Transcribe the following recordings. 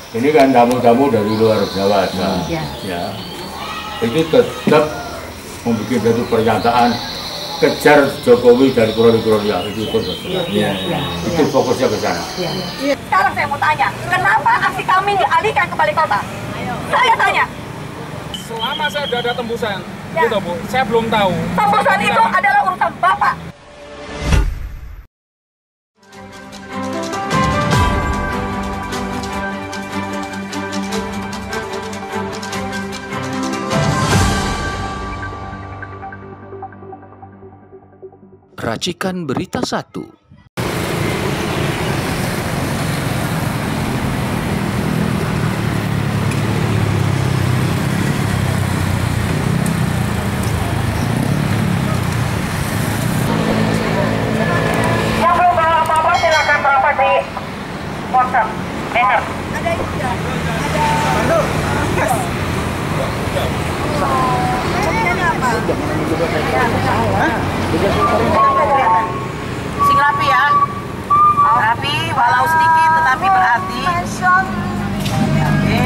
Ini kan tamu-tamu dari luar Jawa ya. Itu tetap membuat satu pernyataan kejar Jokowi dari Korea itu terus. Itu fokusnya ke sana. Sekarang saya mau tanya, kenapa aksi kami dialihkan ke Balai Kota? Saya tanya. Selama saya sudah ada tembusan, gitu Bu, saya belum tahu. Tembusan itu adalah urusan Bapak. Racikan Berita 1. WhatsApp, banner. Ada itu ya? Ada. Sing rapi ya. Rapi walau sedikit tetapi berarti. Oke.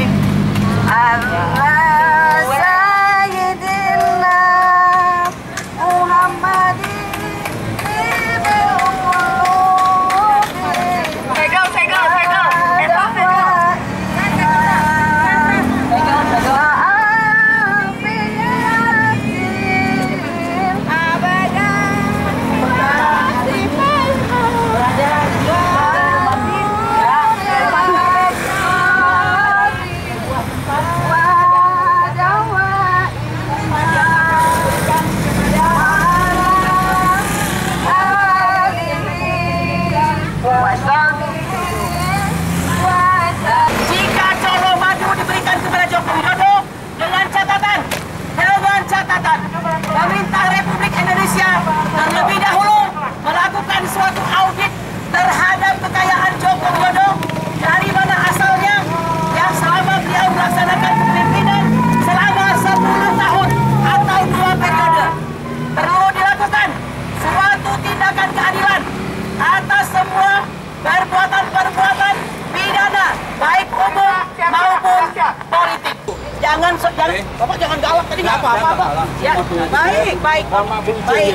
Pemerintah Republik Indonesia terlebih dahulu melakukan suatu audit terhadap kekayaan Joko Widodo dari mana asalnya yang selama beliau melaksanakan kepemimpinan selama 10 tahun atau 2 periode. Perlu dilakukan suatu tindakan keadilan atas semua perbuatan-perbuatan pidana baik umum maupun politik. Jangan Bapak jangan galak tadi nggak apa-apa Pak. Ya, baik. Baik,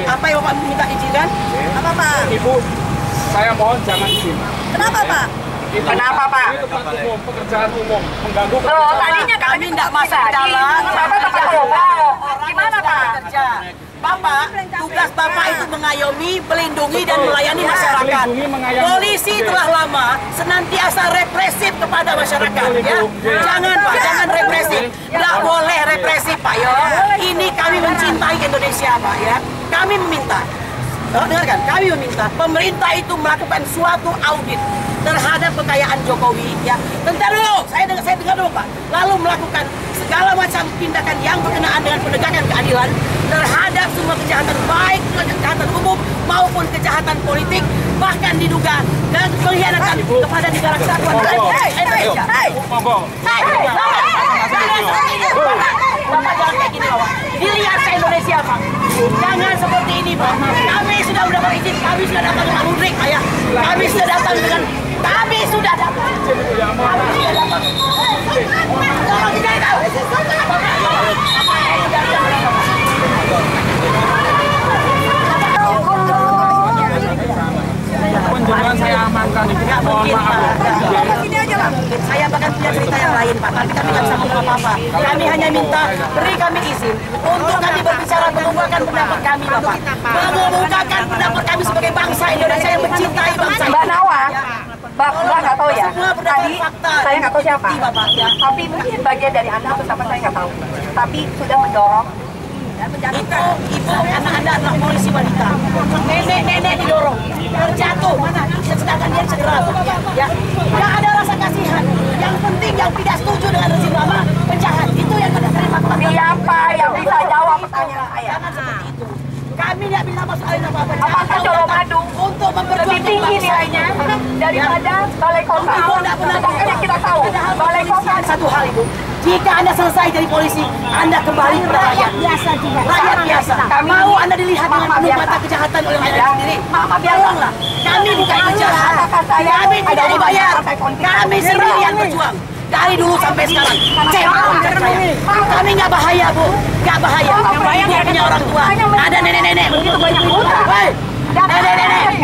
apa yang Bapak minta izinkan? Apa Pak? Ibu, saya mohon jangan izin. Kenapa Pak? Kenapa Pak? Ini tempat umum, pekerjaan umum, mengganggu Oh, tadinya kami tidak masuk ke dalam. Bapak tetap ngomong. Gimana Pak? Kerja. Bapak, tugas Bapak itu mengayomi, melindungi dan melayani masyarakat. Polisi telah lama senantiasa represif kepada masyarakat, ya. Jangan Pak, jangan represif. Tidak boleh represif Pak, ya. Ini kami mencintai Indonesia Pak, ya. Kami meminta, dengarkan, kami meminta pemerintah itu melakukan suatu audit terhadap kekayaan Jokowi, ya. Bentar dulu, saya dengar dulu Pak. Lalu melakukan segala macam tindakan yang berkenaan dengan penegakan keadilan terhadap semua kejahatan baik kejahatan umum maupun kejahatan politik, bahkan diduga dan pengkhianatan kepada negara kesatuan Indonesia. Bapak jangan kayak gini Bapak. Dilihat ke Indonesia Pak. Jangan seperti ini Pak. Kami sudah mendapat izin, kami sudah datang dengan Ludrik Pak ya. Kami sudah datang. Tolong dicari tahu. Penjualan saya amankan itu. Mohon maaf. Saya bahkan punya cerita yang lain Pak, tapi kami tidak bisa ngomong apa-apa. Kami hanya minta beri kami izin untuk kami berbicara, mengungkapkan pendapat kami Bapak. Mengungkapkan pendapat kami sebagai bangsa Indonesia yang mencintai bangsa. Mbak Nawa, Mbak nggak tahu ya. Tadi saya nggak tahu siapa. Tapi mungkin bagian dari Anda atau siapa saya nggak tahu. Tapi sudah mendorong. Itu ibu karena Anda adalah polisi wanita. Nenek didorong, terjatuh, sedangkan dia cedera. Ya, tidak ada rasa kasihan. Yang penting yang tidak setuju dengan rezim lama penjahat itu yang kita terima. Siapa yang bisa jawab pertanyaan saya? Jangan seperti itu. Kami tidak bisa masukin apa-apa. Apakah Colomadu untuk lebih tinggi nilainya daripada Balai Kota? Ibu tidak pernah Pokoknya kita tahu Balai Kota satu hal Ibu. Jika Anda selesai jadi polisi, Anda kembali kepada rakyat biasa juga. Rakyat biasa. Mau Anda dilihat dengan penuh mata kejahatan oleh rakyat sendiri? Biarlah. Kami bukan penjahat. Kami tidak dibayar. Kami sendiri yang berjuang. dari dulu sampai sekarang. Kami nggak bahaya, Bu, nggak bahaya. Ibu punya orang tua, ada nenek-nenek begitu banyak utang. Nenek-nenek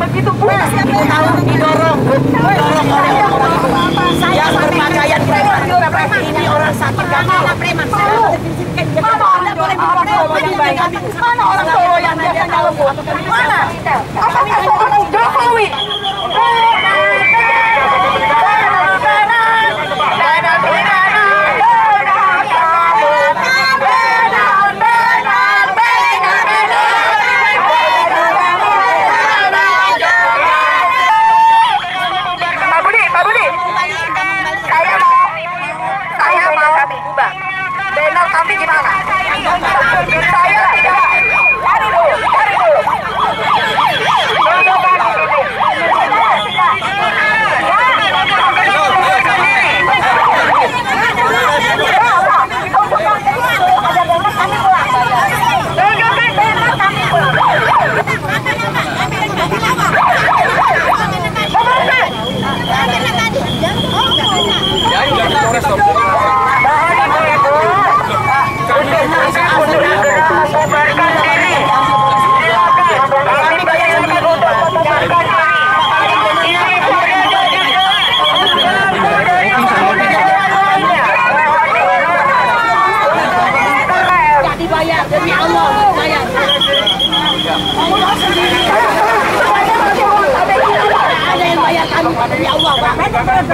begitu banyak tahu didorong oleh orang yang berpakaian preman. Ini orang sakit gagal. Mana orang boleh orang Solo yang baik? Mana orang Solo yang biasanya lembut? Mana? Apakah seorang Jokowi? Kami gimana? Saya cari dulu. Demi Allah, bayar. Allah sendiri. Ada yang bayar kami, demi Allah, Pak.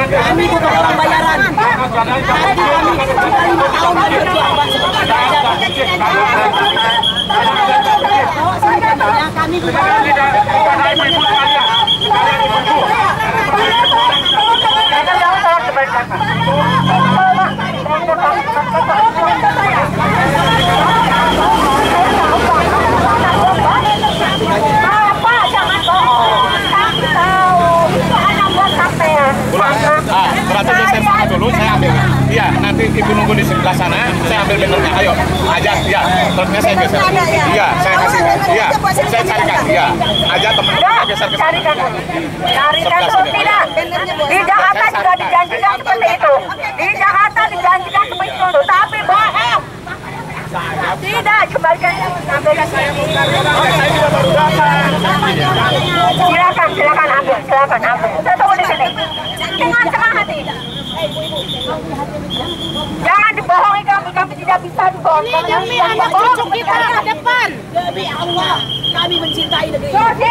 Kami bukan orang bayaran. Nanti kami sudah 5 tahun berjuang, Pak. Kami berarti saya sana dulu, saya ambil. Iya, nanti ibu nunggu di sebelah sana, saya ambil bannernya. Ayo, ajak, ya. Truknya saya geser. Iya, saya kasih. Iya, saya carikan. Iya, ajak teman saya geser ke sana. Carikan atau tidak? Di Jakarta juga dijanjikan seperti itu. Di Jakarta dijanjikan seperti itu, tapi bohong. Tidak, kembalikan sampai ke sini. Silakan ambil. Saya tunggu di sini. Dengan senang hati. Jangan dibohongi kami tidak bisa dibohongi. Ini demi anak cucu kita ke depan. Demi Allah, kami mencintai negeri ini.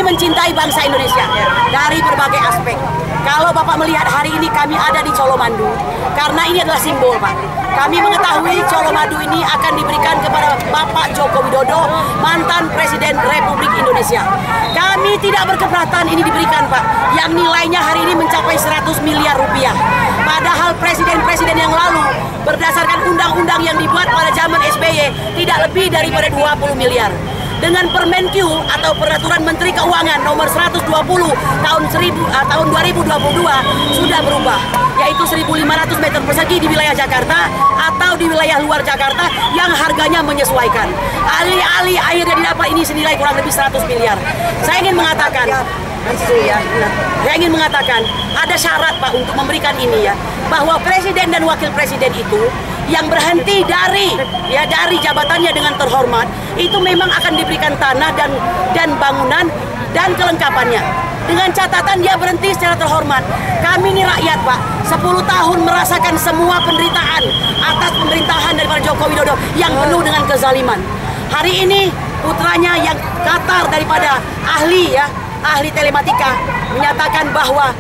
Mencintai bangsa Indonesia dari berbagai aspek. Kalau Bapak melihat hari ini kami ada di Colomadu, karena ini adalah simbol, Pak. Kami mengetahui Colomadu ini akan diberikan kepada Bapak Joko Widodo, mantan Presiden Republik Indonesia. Kami tidak berkeberatan ini diberikan, Pak, yang nilainya hari ini mencapai 100 miliar rupiah. Padahal presiden-presiden yang lalu berdasarkan undang-undang yang dibuat pada zaman SBY tidak lebih daripada 20 miliar. Dengan Permenq atau Peraturan Menteri Keuangan nomor 120 tahun 2022 sudah berubah, yaitu 1.500 meter persegi di wilayah Jakarta atau di wilayah luar Jakarta yang harganya menyesuaikan. Alih-alih air yang didapat ini senilai kurang lebih 100 miliar. Saya ingin mengatakan Ya. Saya ingin mengatakan ada syarat Pak untuk memberikan ini ya, bahwa presiden dan wakil presiden itu yang berhenti dari jabatannya dengan terhormat itu memang akan diberikan tanah dan bangunan dan kelengkapannya. Dengan catatan dia berhenti secara terhormat. Kami ini rakyat Pak, 10 tahun merasakan semua penderitaan atas pemerintahan daripada Joko Widodo yang penuh dengan kezaliman. Hari ini putranya yang Qatar daripada ahli telematika menyatakan bahwa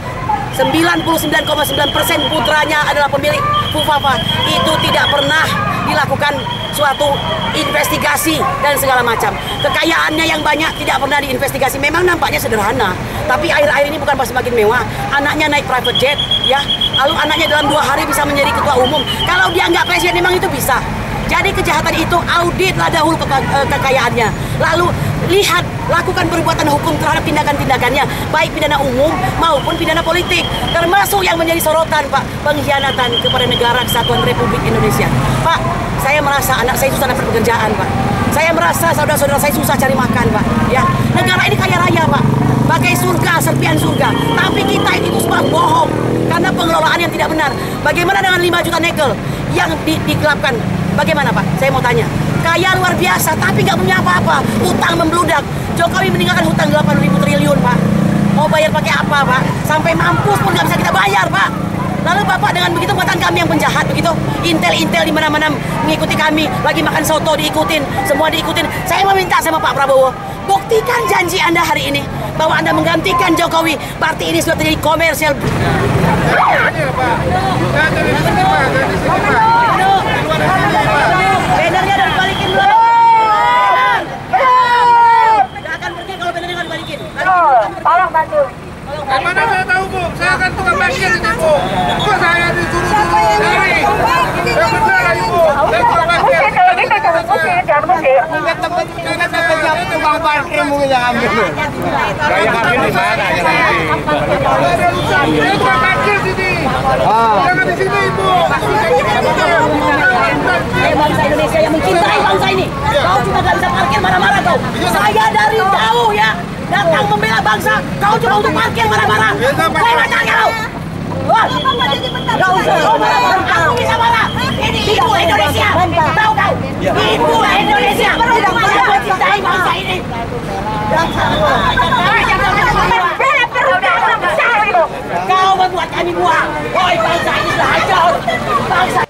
99,9% putranya adalah pemilik Fufafa. Itu tidak pernah dilakukan suatu investigasi dan segala macam. Kekayaannya yang banyak tidak pernah diinvestigasi. Memang nampaknya sederhana, tapi akhir-akhir ini bukan semakin mewah. Anaknya naik private jet, ya. Lalu anaknya dalam 2 hari bisa menjadi ketua umum. Kalau dia nggak presiden, memang itu bisa. Jadi kejahatan itu auditlah dahulu kekayaannya. Lalu lihat, lakukan perbuatan hukum terhadap tindakan-tindakannya, baik pidana umum maupun pidana politik. Termasuk yang menjadi sorotan Pak, pengkhianatan kepada negara kesatuan Republik Indonesia. Pak, saya merasa anak saya susah dapat pekerjaan Pak. Saya merasa saudara-saudara saya susah cari makan Pak. Ya, negara ini kaya raya Pak, bagai surga, serpian surga. Tapi kita itu semua bohong karena pengelolaan yang tidak benar. Bagaimana dengan 5 juta nikel yang digelapkan? Bagaimana Pak? Saya mau tanya. Kaya luar biasa, tapi nggak punya apa-apa. Hutang membludak. Jokowi meninggalkan hutang 8.000 triliun Pak. Mau bayar pakai apa Pak? Sampai mampus pun nggak bisa kita bayar Pak. Lalu Bapak dengan begitu buatan kami yang penjahat begitu. Intel-intel di mana-mana mengikuti kami. Lagi makan soto diikutin, semua diikutin. Saya meminta sama Pak Prabowo, buktikan janji Anda hari ini bahwa Anda menggantikan Jokowi. Berarti ini sudah terjadi komersial. Bannernya udah dibalikin belum? Nggak akan pergi kalau bannernya nggak dibalikin. Tolong bantu. Mana saya tahu Bu, saya akan tukang parkir ini Bu. Kok saya disuruh-suruh cari? Ya benar Ibu, saya tukang parkir. Kalau gitu jangan musik. Tukang parkir mungkin yang ambil. Yang ambil di mana? Yang ambil. Saya tukang parkir sini. Jangan di sini Ibu. Bangsa Indonesia yang mencintai bangsa ini. Kau cuma gak bisa parkir marah-marah kau. Saya dari jauh ya datang membela bangsa. Kau cuma untuk parkir marah-marah. Saya macam kau. Gak usah kau marah-marah. Aku bisa marah. Ini ibu Indonesia. Tahu kau? Ibu Indonesia. Yang mencintai bangsa ini. Kau membuat kami buang. Woi, bangsa ini sudah hancur. Bangsa.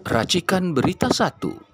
Racikan Berita 1.